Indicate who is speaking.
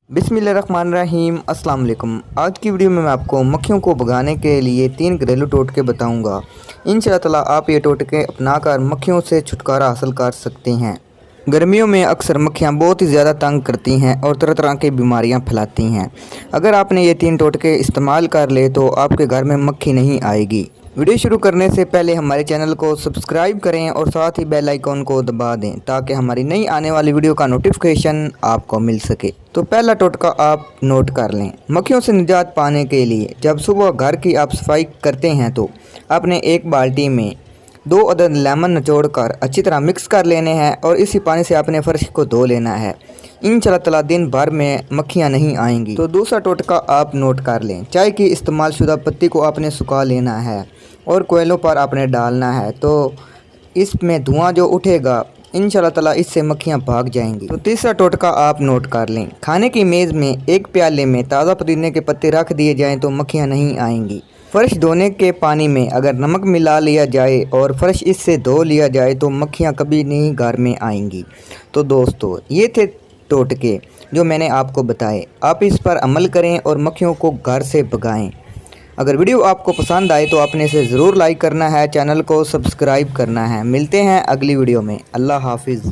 Speaker 1: बिस्मिल्लाहिर्रहमानिर्रहीम अस्सलाम वालेकुम। आज की वीडियो में मैं आपको मक्खियों को भगाने के लिए 3 घरेलू टोटके बताऊंगा। इंशाअल्लाह ताला आप ये टोटके अपनाकर मक्खियों से छुटकारा हासिल कर सकते हैं। गर्मियों में अक्सर मक्खियाँ बहुत ही ज़्यादा तंग करती हैं और तरह तरह की बीमारियाँ फैलाती हैं। अगर आपने ये 3 टोटके इस्तेमाल कर ले तो आपके घर में मक्खी नहीं आएगी। वीडियो शुरू करने से पहले हमारे चैनल को सब्सक्राइब करें और साथ ही बेल आइकॉन को दबा दें ताकि हमारी नई आने वाली वीडियो का नोटिफिकेशन आपको मिल सके। तो पहला टोटका आप नोट कर लें। मक्खियों से निजात पाने के लिए जब सुबह घर की आप सफाई करते हैं तो आपने एक बाल्टी में 2 अदद लेमन निचोड़कर अच्छी तरह मिक्स कर लेने हैं और इसी पानी से आपने फर्श को धो लेना है। इंशाअल्लाह ताला दिन भर में मक्खियाँ नहीं आएंगी। तो दूसरा टोटका आप नोट कर लें। चाय की इस्तेमाल शुदा पत्ती को आपने सुखा लेना है और कोयलों पर आपने डालना है तो इसमें धुआं जो उठेगा इंशाअल्लाह ताला इससे मक्खियाँ भाग जाएंगी। तो तीसरा टोटका आप नोट कर लें। खाने की मेज़ में एक प्याले में ताज़ा पुदीने के पत्ते रख दिए जाएं तो मक्खियाँ नहीं आएंगी। फ़र्श धोने के पानी में अगर नमक मिला लिया जाए और फ़र्श इससे धो लिया जाए तो मक्खियाँ कभी नहीं घर में आएंगी। तो दोस्तों ये थे टोटके जो मैंने आपको बताए। आप इस पर अमल करें और मक्खियों को घर से भगाएं। अगर वीडियो आपको पसंद आए तो आपने इसे ज़रूर लाइक करना है, चैनल को सब्सक्राइब करना है। मिलते हैं अगली वीडियो में। अल्लाह हाफिज़।